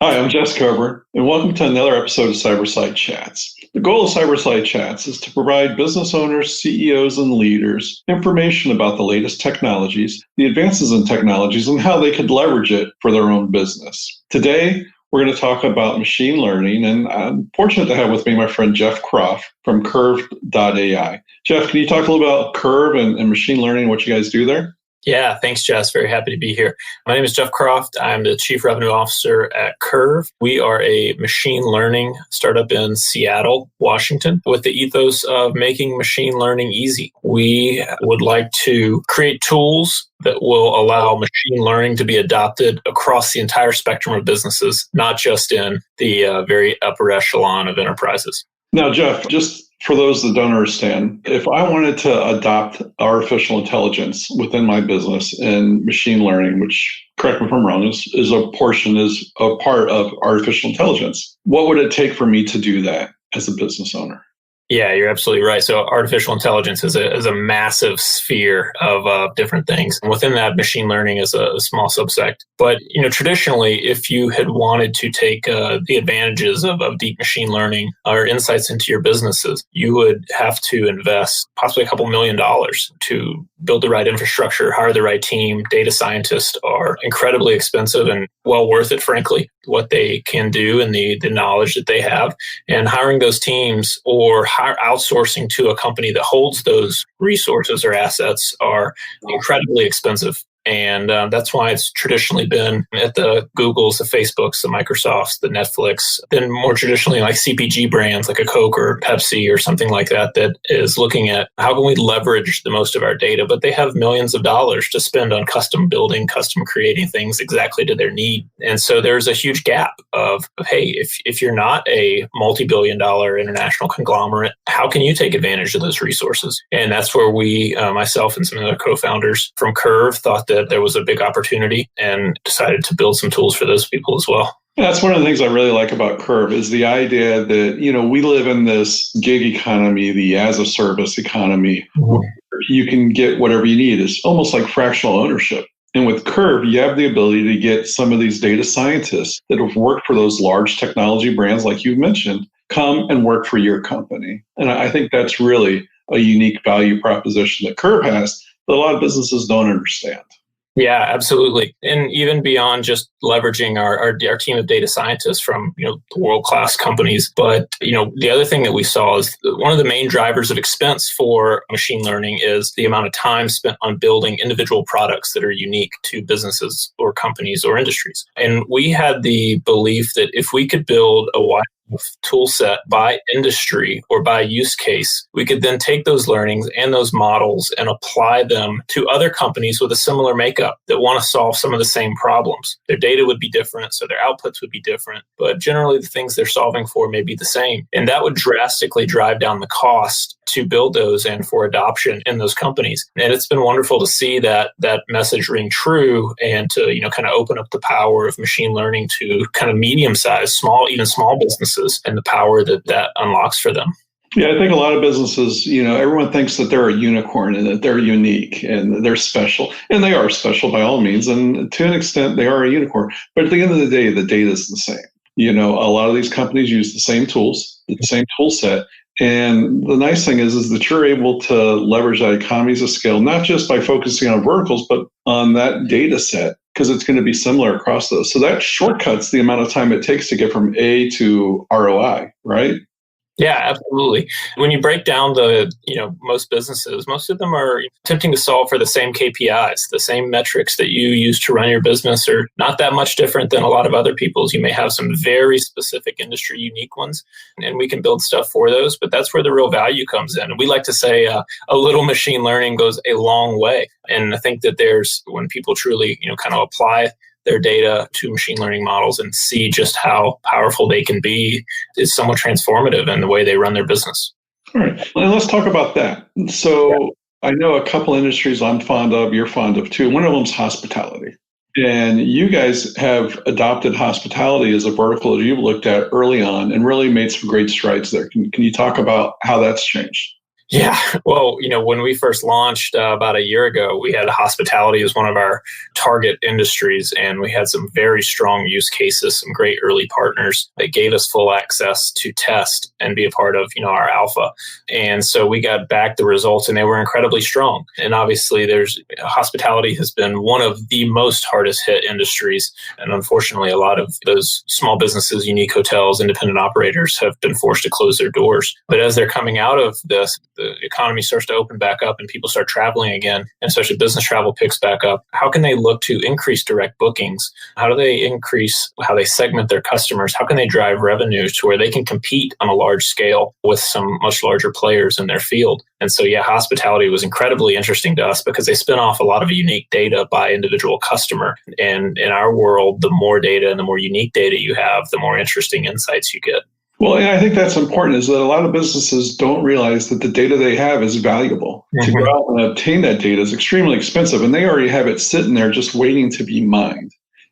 Hi, I'm Jeff Croft, and welcome to another episode of Cyberside Chats. The goal of Cyberside Chats is to provide business owners, CEOs, and leaders information about the latest technologies, the advances in technologies, and how they could leverage it for their own business. Today, we're going to talk about machine learning, and I'm fortunate to have with me my friend Jeff Croft from Kurvv.ai. Jeff, can you talk a little about Kurvv and machine learning, what you guys do there? Yeah, thanks, Jess. Very happy to be here. My name is Jeff Croft. I'm the Chief Revenue Officer at Kurvv. We are a machine learning startup in Seattle, Washington, with the ethos of making machine learning easy. We would like to create tools that will allow machine learning to be adopted across the entire spectrum of businesses, not just in the very upper echelon of enterprises. Now, Jeff, just for those that don't understand, if I wanted to adopt artificial intelligence within my business and machine learning, which, correct me if I'm wrong, is a part of artificial intelligence, what would it take for me to do that as a business owner? Yeah, you're absolutely right. So artificial intelligence is a massive sphere of different things. And within that, machine learning is a small subsect. But, traditionally, if you had wanted to take the advantages of deep machine learning or insights into your businesses, you would have to invest possibly a couple $1 million to build the right infrastructure, hire the right team. Data scientists are incredibly expensive and well worth it, frankly, what they can do and the knowledge that they have. And hiring those teams or outsourcing to a company that holds those resources or assets are incredibly expensive. And that's why it's traditionally been at the Googles, the Facebooks, the Microsofts, the Netflix, then more traditionally like CPG brands like a Coke or Pepsi or something like that is looking at how can we leverage the most of our data, but they have millions of dollars to spend on custom building, custom creating things exactly to their need. And so there's a huge gap of, hey, if you're not a multi-billion-dollar international conglomerate, how can you take advantage of those resources? And that's where we, myself and some of the co-founders from Kurvv thought that there was a big opportunity and decided to build some tools for those people as well. Yeah, that's one of the things I really like about Kurvv is the idea that, we live in this gig economy, the as a service economy, where you can get whatever you need. It's almost like fractional ownership. And with Kurvv, you have the ability to get some of these data scientists that have worked for those large technology brands, like you've mentioned, come and work for your company. And I think that's really a unique value proposition that Kurvv has that a lot of businesses don't understand. Yeah, absolutely. And even beyond just leveraging our team of data scientists from, world-class companies. But, the other thing that we saw is one of the main drivers of expense for machine learning is the amount of time spent on building individual products that are unique to businesses or companies or industries. And we had the belief that if we could build a wide tool set by industry or by use case, we could then take those learnings and those models and apply them to other companies with a similar makeup that want to solve some of the same problems. Their data would be different, so their outputs would be different, but generally the things they're solving for may be the same. And that would drastically drive down the cost to build those and for adoption in those companies. And it's been wonderful to see that message ring true and to, kind of open up the power of machine learning to kind of medium-sized, even small businesses and the power that unlocks for them. Yeah, I think a lot of businesses, everyone thinks that they're a unicorn and that they're unique and they're special. And they are special by all means. And to an extent, they are a unicorn. But at the end of the day, the data is the same. A lot of these companies use the same tools, the same tool set. And the nice thing is that you're able to leverage that economies of scale, not just by focusing on verticals, but on that data set, because it's going to be similar across those. So that shortcuts the amount of time it takes to get from A to ROI, right? Yeah, absolutely. When you break down most businesses, most of them are attempting to solve for the same KPIs, the same metrics that you use to run your business are not that much different than a lot of other people's. You may have some very specific industry unique ones, and we can build stuff for those, but that's where the real value comes in. And we like to say a little machine learning goes a long way. And I think that when people truly, kind of apply their data to machine learning models and see just how powerful they can be is somewhat transformative in the way they run their business. All right. And let's talk about that. So I know a couple industries I'm fond of, you're fond of too. One of them is hospitality. And you guys have adopted hospitality as a vertical that you've looked at early on and really made some great strides there. Can you talk about how that's changed? Yeah. Well, when we first launched about a year ago, we had hospitality as one of our target industries, and we had some very strong use cases, some great early partners that gave us full access to test and be a part of, our alpha. And so we got back the results, and they were incredibly strong. And obviously, hospitality has been one of the most hardest hit industries. And unfortunately, a lot of those small businesses, unique hotels, independent operators have been forced to close their doors. But as they're coming out of this, the economy starts to open back up and people start traveling again, and especially business travel picks back up. How can they look to increase direct bookings? How do they increase how they segment their customers? How can they drive revenue to where they can compete on a large scale with some much larger players in their field? And so, hospitality was incredibly interesting to us because they spin off a lot of unique data by individual customer. And in our world, the more data and the more unique data you have, the more interesting insights you get. Well, and I think that's important, is that a lot of businesses don't realize that the data they have is valuable. Mm-hmm. To go out and obtain that data is extremely expensive, and they already have it sitting there just waiting to be mined.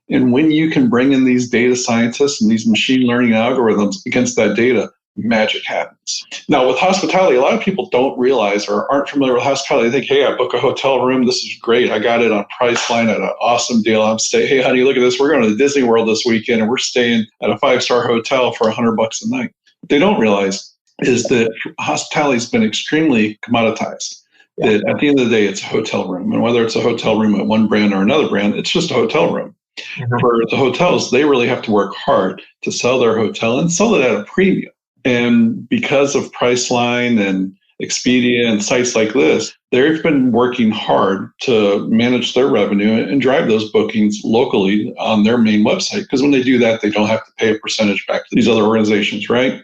And when you can bring in these data scientists and these machine learning algorithms against that data, magic happens. Now, with hospitality, a lot of people don't realize or aren't familiar with hospitality. They think, hey, I book a hotel room. This is great. I got it on Priceline at an awesome deal. I'm staying. Hey, honey, look at this. We're going to Disney World this weekend, and we're staying at a 5-star hotel for $100 a night. What they don't realize is that hospitality has been extremely commoditized. Yeah. That at the end of the day, it's a hotel room. And whether it's a hotel room at one brand or another brand, it's just a hotel room. Mm-hmm. For the hotels, they really have to work hard to sell their hotel and sell it at a premium. And because of Priceline and Expedia and sites like this, they've been working hard to manage their revenue and drive those bookings locally on their main website. Because when they do that, they don't have to pay a percentage back to these other organizations, right?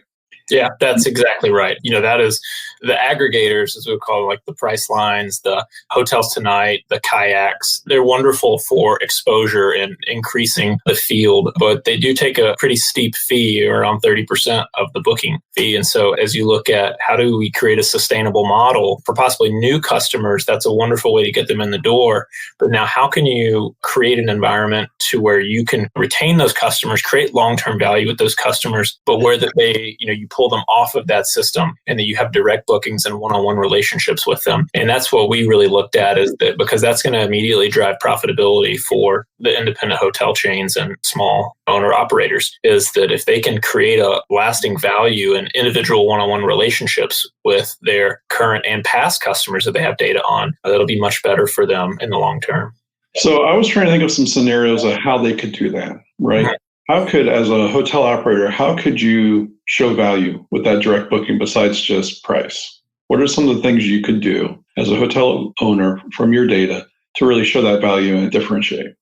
Yeah, that's exactly right. That is the aggregators, as we call them, like the Pricelines, the Hotels Tonight, the Kayaks. They're wonderful for exposure and increasing the field, but they do take a pretty steep fee, around 30% of the booking fee. And so as you look at how do we create a sustainable model for possibly new customers, that's a wonderful way to get them in the door. But now how can you create an environment to where you can retain those customers, create long-term value with those customers, but where that they, you pull them off of that system and that you have direct bookings and one-on-one relationships with them. And that's what we really looked at, is that because that's going to immediately drive profitability for the independent hotel chains and small owner operators, is that if they can create a lasting value and individual one-on-one relationships with their current and past customers that they have data on, that'll be much better for them in the long term. So I was trying to think of some scenarios of how they could do that, right? Mm-hmm. How could, as a hotel operator, how could you show value with that direct booking besides just price? What are some of the things you could do as a hotel owner from your data to really show that value and differentiate?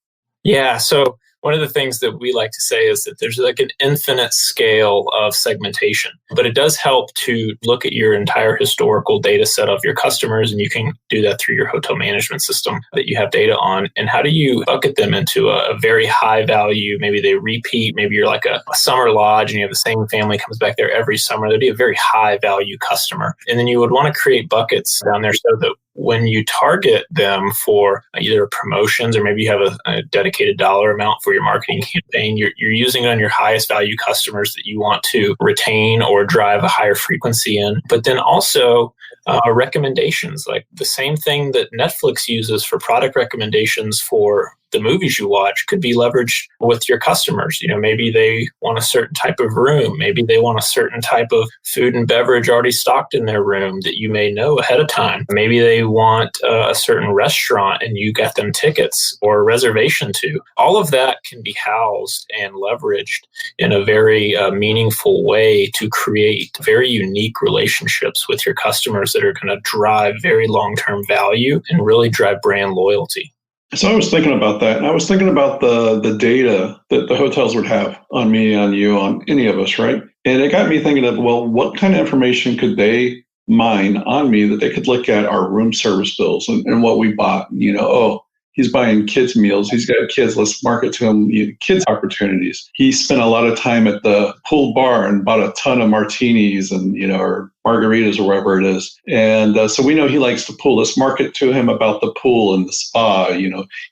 Yeah, so one of the things that we like to say is that there's like an infinite scale of segmentation, but it does help to look at your entire historical data set of your customers, and you can do that through your hotel management system that you have data on. And how do you bucket them into a very high value, maybe they repeat, maybe you're like a summer lodge and you have the same family comes back there every summer, that'd be a very high value customer. And then you would want to create buckets down there so that when you target them for either promotions or maybe you have a dedicated dollar amount for your marketing campaign, you're using it on your highest value customers that you want to retain or drive a higher frequency in. But then also recommendations, like the same thing that Netflix uses for product recommendations for the movies you watch could be leveraged with your customers. Maybe they want a certain type of room. Maybe they want a certain type of food and beverage already stocked in their room that you may know ahead of time. Maybe they want a certain restaurant and you got them tickets or a reservation to. All of that can be housed and leveraged in a very meaningful way to create very unique relationships with your customers that are going to drive very long-term value and really drive brand loyalty. So I was thinking about that, and I was thinking about the data that the hotels would have on me, on you, on any of us, right? And it got me thinking of, well, what kind of information could they mine on me that they could look at our room service bills and what we bought? He's buying kids meals. He's got kids. Let's market to him kids opportunities. He spent a lot of time at the pool bar and bought a ton of martinis and, or margaritas or whatever it is. And so we know he likes the pool. Let's market to him about the pool and the spa.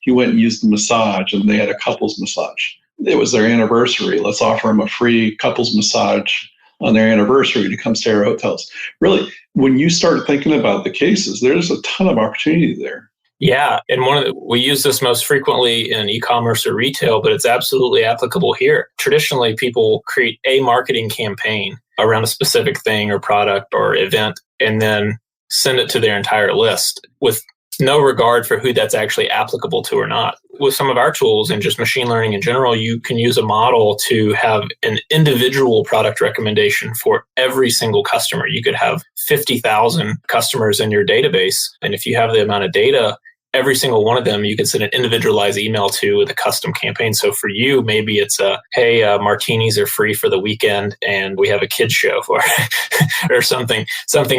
He went and used the massage and they had a couples massage. It was their anniversary. Let's offer him a free couples massage on their anniversary to come stay at our hotels. Really, when you start thinking about the cases, there's a ton of opportunity there. Yeah, and we use this most frequently in e-commerce or retail, but it's absolutely applicable here. Traditionally, people create a marketing campaign around a specific thing or product or event, and then send it to their entire list with no regard for who that's actually applicable to or not. With some of our tools and just machine learning in general, you can use a model to have an individual product recommendation for every single customer. You could have 50,000 customers in your database. And if you have the amount of data, every single one of them, you can send an individualized email to with a custom campaign. So for you, maybe it's hey, martinis are free for the weekend and we have a kids show or something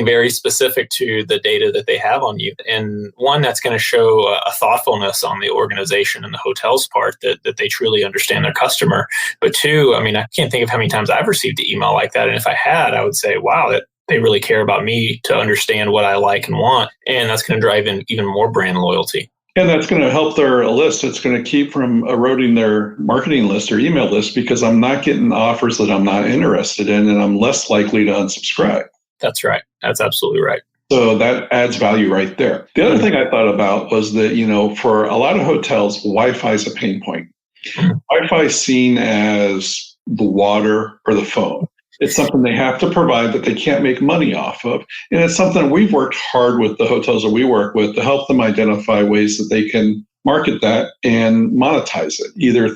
very specific to the data that they have on you. And one, that's going to show a thoughtfulness on the organization and the hotel's part that they truly understand their customer. But two, I mean, I can't think of how many times I've received an email like that. And if I had, I would say, wow, they really care about me to understand what I like and want. And that's going to drive in even more brand loyalty. And that's going to help their list. It's going to keep from eroding their marketing list or email list because I'm not getting offers that I'm not interested in, and I'm less likely to unsubscribe. That's right. That's absolutely right. So that adds value right there. The other thing I thought about was that, for a lot of hotels, Wi-Fi is a pain point. Wi-Fi is seen as the water or the phone. It's something they have to provide that they can't make money off of. And it's something we've worked hard with the hotels that we work with to help them identify ways that they can market that and monetize it, either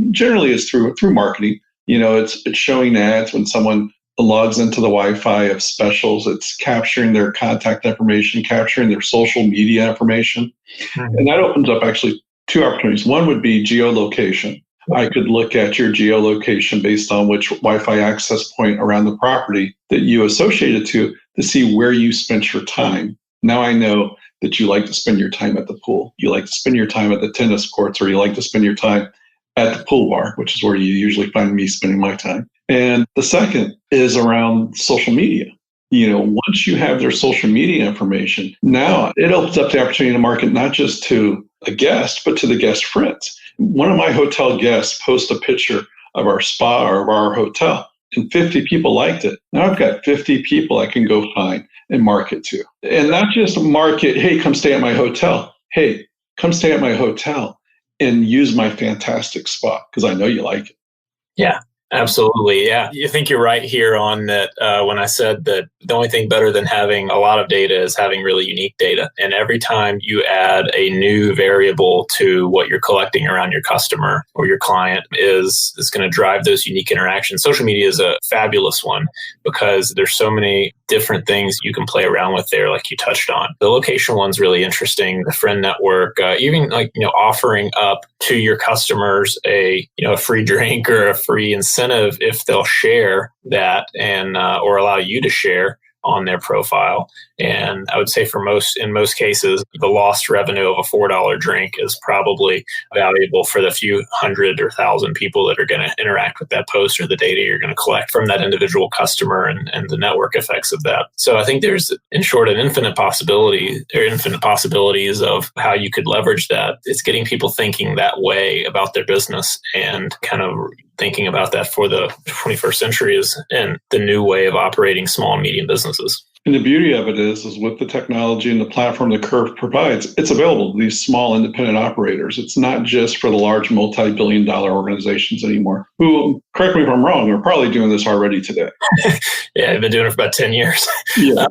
generally it's through marketing. It's showing ads when someone logs into the Wi-Fi of specials. It's capturing their contact information, capturing their social media information. Mm-hmm. And that opens up actually two opportunities. One would be geolocation. I could look at your geolocation based on which Wi-Fi access point around the property that you associated to see where you spent your time. Now I know that you like to spend your time at the pool. You like to spend your time at the tennis courts, or you like to spend your time at the pool bar, which is where you usually find me spending my time. And the second is around social media. Once you have their social media information, now it opens up the opportunity to market not just to a guest, but to the guest friends. One of my hotel guests posted a picture of our spa or of our hotel, and 50 people liked it. Now I've got 50 people I can go find and market to. And not just market, hey, come stay at my hotel. Hey, come stay at my hotel and use my fantastic spa because I know you like it. Yeah. Absolutely. Yeah. You think you're right here on that when I said that the only thing better than having a lot of data is having really unique data. And every time you add a new variable to what you're collecting around your customer or your client is going to drive those unique interactions. Social media is a fabulous one because there's so many different things you can play around with there, like you touched on. The location one's really interesting. The friend network, even offering up to your customers a free drink or a free incentive if they'll share that and or allow you to share on their profile. And I would say in most cases, the lost revenue of a $4 drink is probably valuable for the few hundred or thousand people that are going to interact with that post or the data you're going to collect from that individual customer and the network effects of that. So I think there's, in short, an infinite possibilities of how you could leverage that. It's getting people thinking that way about their business and kind of thinking about that for the 21st century and the new way of operating small and medium businesses. And the beauty of it is with the technology and the platform that Kurvv provides, it's available to these small independent operators. It's not just for the large multi-billion-dollar organizations anymore, who, correct me if I'm wrong, are probably doing this already today. Yeah, I've been doing it for about 10 years. Yeah.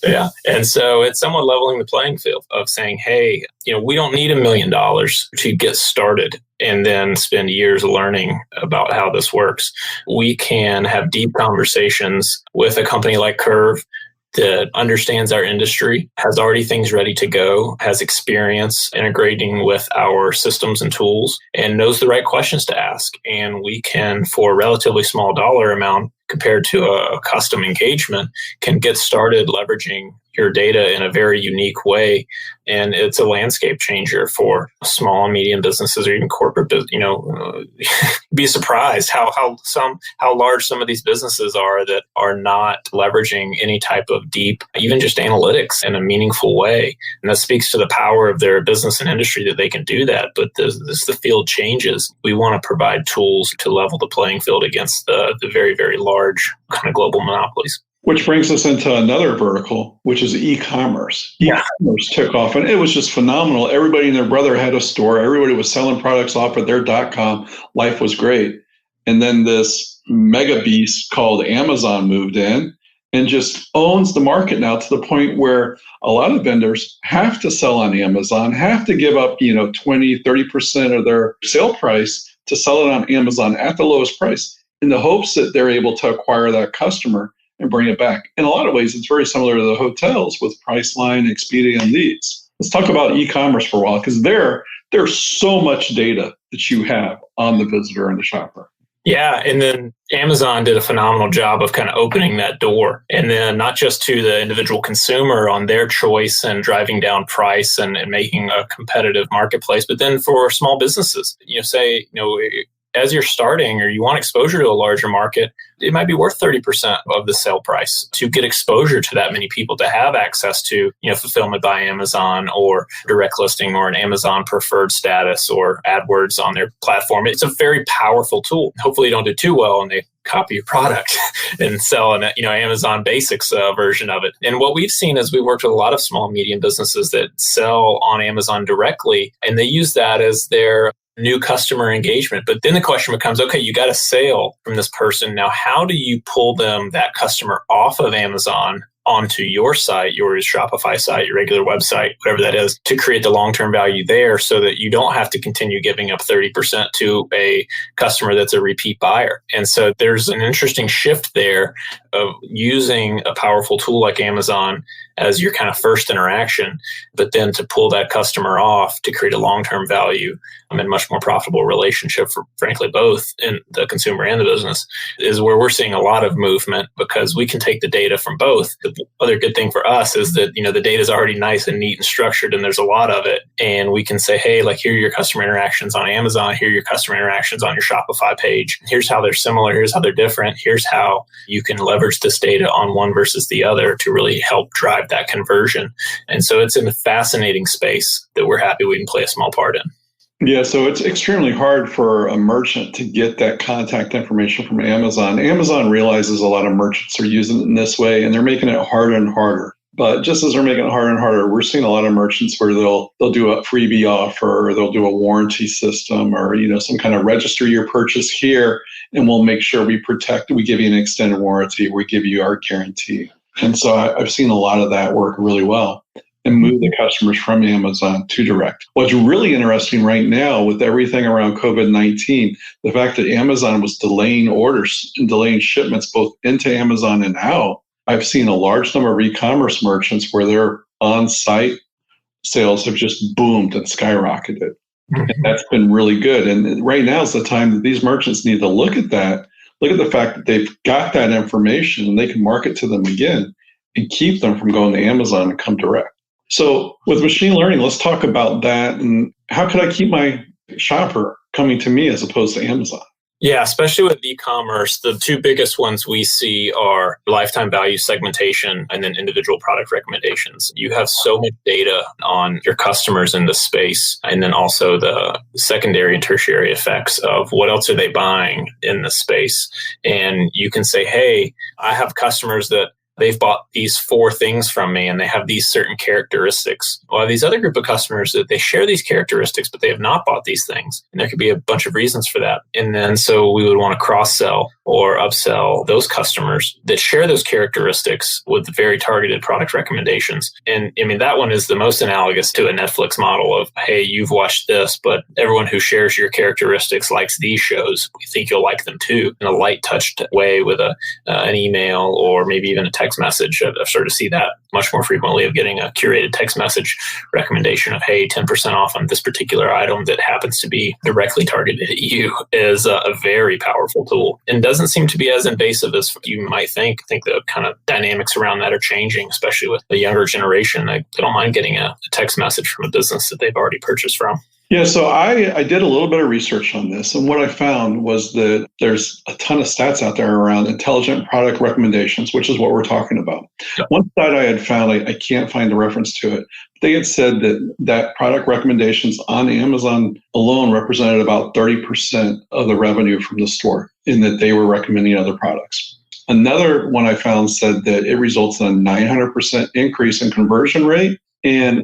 Yeah. And so it's somewhat leveling the playing field of saying, hey, we don't need $1 million to get started and then spend years learning about how this works. We can have deep conversations with a company like Kurvv that understands our industry, has already things ready to go, has experience integrating with our systems and tools, and knows the right questions to ask. And we can, for a relatively small dollar amount compared to a custom engagement, can get started leveraging your data in a very unique way. And it's a landscape changer for small and medium businesses or even corporate, be surprised how large some of these businesses are that are not leveraging any type of deep, even just analytics in a meaningful way. And that speaks to the power of their business and industry that they can do that. But as the field changes, we want to provide tools to level the playing field against the very, very large large kind of global monopolies. Which brings us into another vertical, which is e-commerce. E-commerce took off, and it was just phenomenal. Everybody and their brother had a store. Everybody was selling products off of their .com. Life was great. And then this mega beast called Amazon moved in and just owns the market now, to the point where a lot of vendors have to sell on Amazon, have to give up 20, 30% of their sale price to sell it on Amazon at the lowest price, in the hopes that they're able to acquire that customer and bring it back. In a lot of ways, it's very similar to the hotels with Priceline, Expedia, and these. Let's talk about e-commerce for a while, because there's so much data that you have on the visitor and the shopper. Yeah, and then Amazon did a phenomenal job of kind of opening that door. And then not just to the individual consumer on their choice and driving down price and making a competitive marketplace, but then for small businesses, as you're starting or you want exposure to a larger market, it might be worth 30% of the sale price to get exposure to that many people, to have access to, fulfillment by Amazon or direct listing or an Amazon preferred status or AdWords on their platform. It's a very powerful tool. Hopefully you don't do too well and they copy your product and sell an Amazon Basics version of it. And what we've seen is we worked with a lot of small and medium businesses that sell on Amazon directly, and they use that as their new customer engagement. But then the question becomes, okay, you got a sale from this person. Now, how do you pull that customer off of Amazon onto your site, your Shopify site, your regular website, whatever that is, to create the long-term value there so that you don't have to continue giving up 30% to a customer that's a repeat buyer? And so there's an interesting shift there of using a powerful tool like Amazon as your kind of first interaction, but then to pull that customer off to create a long-term value and much more profitable relationship for, frankly, both in the consumer and the business, is where we're seeing a lot of movement, because we can take the data from both. The other good thing for us is that, the data is already nice and neat and structured, and there's a lot of it. And we can say, hey, here are your customer interactions on Amazon. Here are your customer interactions on your Shopify page. Here's how they're similar. Here's how they're different. Here's how you can leverage this data on one versus the other to really help drive that conversion. And so it's in a fascinating space that we're happy we can play a small part in. Yeah, so it's extremely hard for a merchant to get that contact information from Amazon. Amazon realizes a lot of merchants are using it in this way, and they're making it harder and harder. But just as they're making it harder and harder, we're seeing a lot of merchants where they'll do a freebie offer, or they'll do a warranty system, or some kind of register your purchase here, and we'll make sure we give you an extended warranty, we give you our guarantee. And so I've seen a lot of that work really well and move the customers from Amazon to direct. What's really interesting right now with everything around COVID-19, the fact that Amazon was delaying orders and delaying shipments both into Amazon and out, I've seen a large number of e-commerce merchants where their on-site sales have just boomed and skyrocketed. And that's been really good. And right now is the time that these merchants need to look at that, look at the fact that they've got that information and they can market to them again and keep them from going to Amazon and come direct. So with machine learning, let's talk about that. And how could I keep my shopper coming to me as opposed to Amazon? Yeah, especially with e-commerce, the two biggest ones we see are lifetime value segmentation and then individual product recommendations. You have so much data on your customers in this space, and then also the secondary and tertiary effects of what else are they buying in this space. And you can say, hey, I have customers that they've bought these 4 things from me and they have these certain characteristics. Well, I have these other group of customers that they share these characteristics, but they have not bought these things. And there could be a bunch of reasons for that. And then so we would want to cross-sell or upsell those customers that share those characteristics with very targeted product recommendations. And I mean, that one is the most analogous to a Netflix model of, hey, you've watched this, but everyone who shares your characteristics likes these shows. We think you'll like them too, in a light touched way with an email or maybe even a text message. I've started to see that much more frequently, of getting a curated text message recommendation of, hey, 10% off on this particular item that happens to be directly targeted at you, is a very powerful tool and doesn't seem to be as invasive as you might think. I think the kind of dynamics around that are changing, especially with the younger generation. They don't mind getting a text message from a business that they've already purchased from. Yeah, so I did a little bit of research on this, and what I found was that there's a ton of stats out there around intelligent product recommendations, which is what we're talking about. Yep. One site I had found, I can't find a reference to it, but they had said that product recommendations on Amazon alone represented about 30% of the revenue from the store, in that they were recommending other products. Another one I found said that it results in a 900% increase in conversion rate and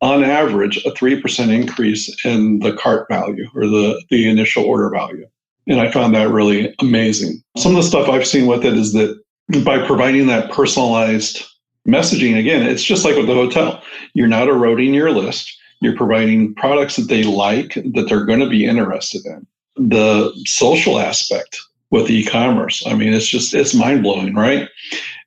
on average, a 3% increase in the cart value or the initial order value. And I found that really amazing. Some of the stuff I've seen with it is that by providing that personalized messaging, again, it's just like with the hotel. You're not eroding your list. You're providing products that they like, that they're going to be interested in. The social aspect with e-commerce, I mean, it's mind-blowing, right?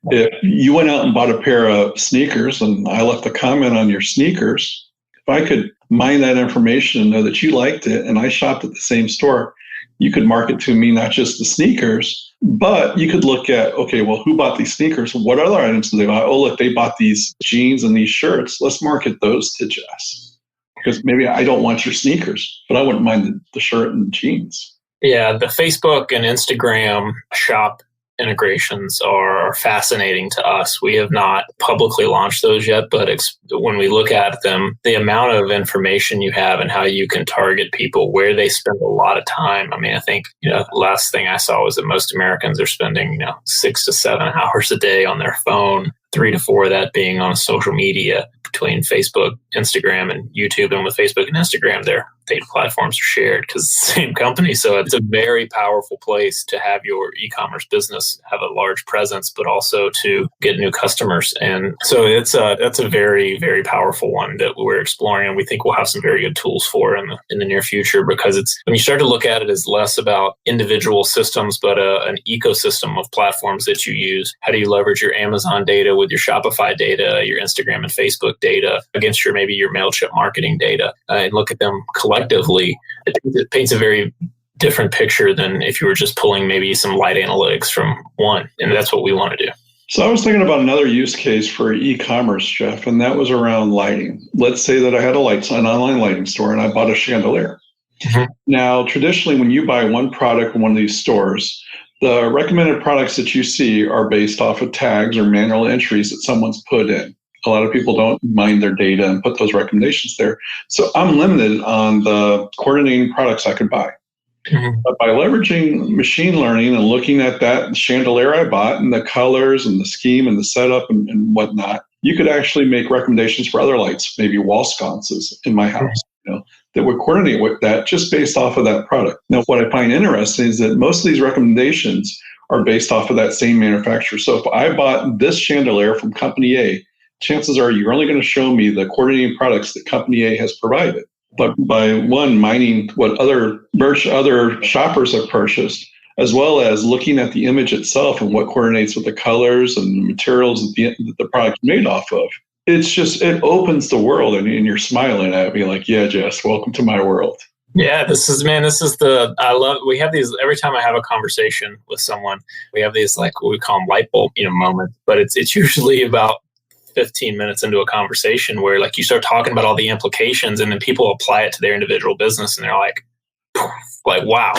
If you went out and bought a pair of sneakers and I left a comment on your sneakers, if I could mine that information and know that you liked it and I shopped at the same store, you could market to me not just the sneakers, but you could look at, okay, well, who bought these sneakers? What other items did they buy? Oh, look, they bought these jeans and these shirts. Let's market those to Jess. Because maybe I don't want your sneakers, but I wouldn't mind the shirt and the jeans. Yeah, the Facebook and Instagram shop integrations are fascinating to us. We have not publicly launched those yet, but when we look at them, the amount of information you have and how you can target people, where they spend a lot of time. I mean, I think, the last thing I saw was that most Americans are spending, 6 to 7 hours a day on their phone, 3 to 4 of that being on social media between Facebook, Instagram, and YouTube. And with Facebook and Instagram, their data platforms are shared because it's the same company. So it's a very powerful place to have your e-commerce business have a large presence, but also to get new customers. And so that's a very, very powerful one that we're exploring, and we think we'll have some very good tools for in the near future, because it's, when you start to look at it, as less about individual systems, but an ecosystem of platforms that you use. How do you leverage your Amazon data with your Shopify data, your Instagram and Facebook data against maybe your MailChimp marketing data, and look at them collectively? It paints a very different picture than if you were just pulling maybe some light analytics from one. And that's what we want to do. So I was thinking about another use case for e-commerce, Jeff, and that was around lighting. Let's say that I had an online lighting store and I bought a chandelier. Mm-hmm. Now, traditionally, when you buy one product in one of these stores, the recommended products that you see are based off of tags or manual entries that someone's put in. A lot of people don't mine their data and put those recommendations there. So I'm limited on the coordinating products I could buy. Mm-hmm. But by leveraging machine learning and looking at that chandelier I bought and the colors and the scheme and the setup and whatnot, you could actually make recommendations for other lights, maybe wall sconces in my house, that would coordinate with that just based off of that product. Now, what I find interesting is that most of these recommendations are based off of that same manufacturer. So if I bought this chandelier from company A, chances are you're only going to show me the coordinating products that company A has provided. But by mining what other shoppers have purchased, as well as looking at the image itself and what coordinates with the colors and the materials that the product's made off of, it opens the world, and you're smiling at me like, yeah, Jess, welcome to my world. Yeah, we have these, every time I have a conversation with someone, we have these, like, what we call them light bulb, moments, but it's usually about 15 minutes into a conversation where, like, you start talking about all the implications, and then people apply it to their individual business, and they're like, wow.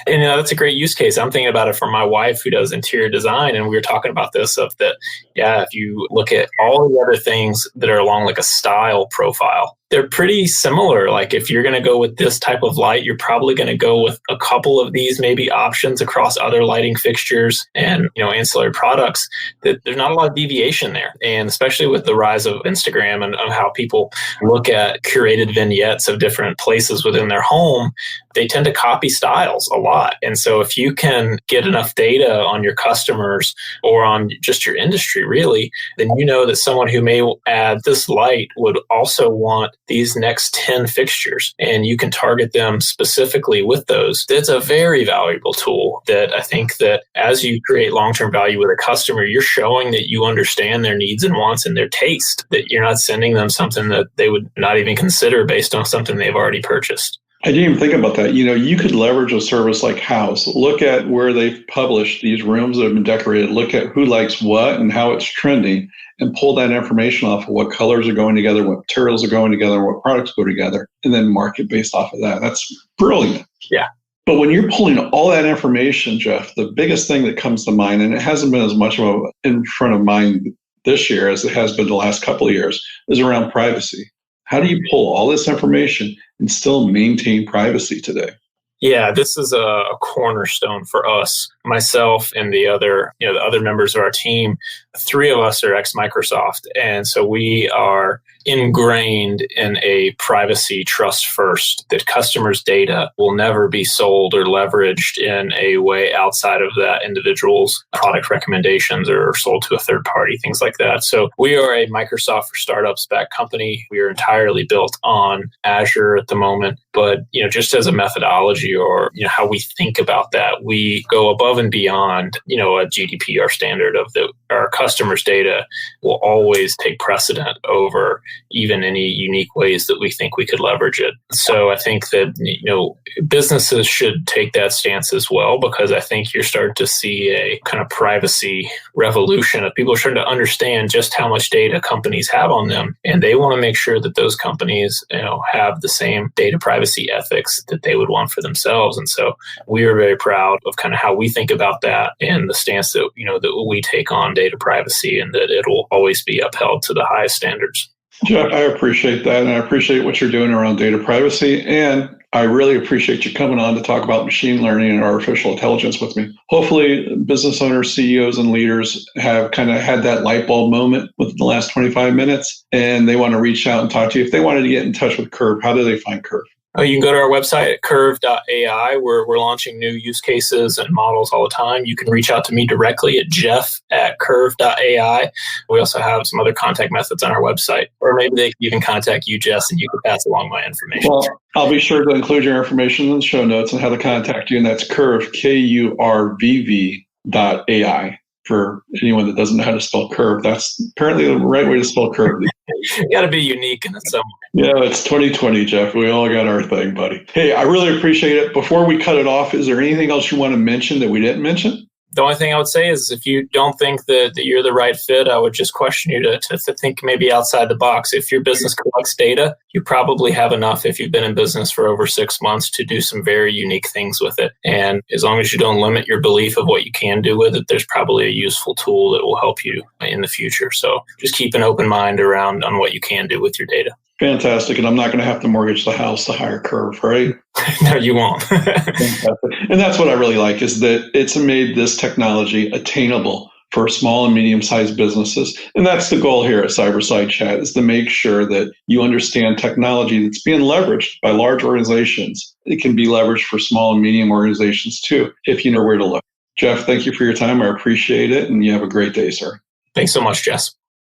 And that's a great use case. I'm thinking about it for my wife, who does interior design, and we were talking about this, of that, if you look at all the other things that are along like a style profile, they're pretty similar. Like, if you're going to go with this type of light, you're probably going to go with a couple of these maybe options across other lighting fixtures and ancillary products. That there's not a lot of deviation there. And especially with the rise of Instagram and how people look at curated vignettes of different places within their home, they tend to copy styles a lot. And so if you can get enough data on your customers or on just your industry, really, then that someone who may add this light would also want these next 10 fixtures, and you can target them specifically with those. It's a very valuable tool that I think that as you create long-term value with a customer, you're showing that you understand their needs and wants and their taste, that you're not sending them something that they would not even consider based on something they've already purchased. I didn't even think about that. You could leverage a service like House. Look at where they've published these rooms that have been decorated. Look at who likes what and how it's trending, and pull that information off of what colors are going together, what materials are going together, what products go together, and then market based off of that. That's brilliant. Yeah. But when you're pulling all that information, Jeff, the biggest thing that comes to mind, and it hasn't been as much of in front of mind this year as it has been the last couple of years, is around privacy. How do you pull all this information and still maintain privacy today? Yeah, this is a cornerstone for us, myself and the other members of our team. Three of us are ex-Microsoft. And so we are ingrained in a privacy trust first, that customers' data will never be sold or leveraged in a way outside of that individual's product recommendations or sold to a third party, things like that. So we are a Microsoft for Startups backed company. We are entirely built on Azure at the moment. But just as a methodology or how we think about that, we go above and beyond a GDPR standard of our customers' data will always take precedent over even any unique ways that we think we could leverage it. So I think that businesses should take that stance as well, because I think you're starting to see a kind of privacy revolution of people starting to understand just how much data companies have on them, and they want to make sure that those companies have the same data privacy ethics that they would want for themselves. And so we are very proud of kind of how we think about that and the stance that that we take on data privacy, and that it will always be upheld to the highest standards. Jeff, I appreciate that, and I appreciate what you're doing around data privacy, and I really appreciate you coming on to talk about machine learning and artificial intelligence with me. Hopefully, business owners, CEOs, and leaders have kind of had that light bulb moment within the last 25 minutes, and they want to reach out and talk to you. If they wanted to get in touch with Kurvv, how do they find Kurvv? You can go to our website at Kurvv.ai, where we're launching new use cases and models all the time. You can reach out to me directly at Jeff@Kurvv.ai. We also have some other contact methods on our website, or maybe they can even contact you, Jess, and you can pass along my information. Well, I'll be sure to include your information in the show notes on how to contact you, and that's Kurvv, Kurvv.ai. For anyone that doesn't know how to spell Kurvv, that's apparently the right way to spell Kurvv. You got to be unique in some way. Yeah, it's 2020, Jeff. We all got our thing, buddy. Hey, I really appreciate it. Before we cut it off, is there anything else you want to mention that we didn't mention? The only thing I would say is if you don't think that you're the right fit, I would just question you to think maybe outside the box. If your business collects data, you probably have enough if you've been in business for over 6 months to do some very unique things with it. And as long as you don't limit your belief of what you can do with it, there's probably a useful tool that will help you in the future. So just keep an open mind around on what you can do with your data. Fantastic. And I'm not going to have to mortgage the house to hire Kurvv, right? No, you won't. Fantastic. And that's what I really like, is that it's made this technology attainable for small and medium-sized businesses. And that's the goal here at cyberside.chat, is to make sure that you understand technology that's being leveraged by large organizations. It can be leveraged for small and medium organizations too, if you know where to look. Jeff, thank you for your time. I appreciate it. And you have a great day, sir. Thanks so much, Jess.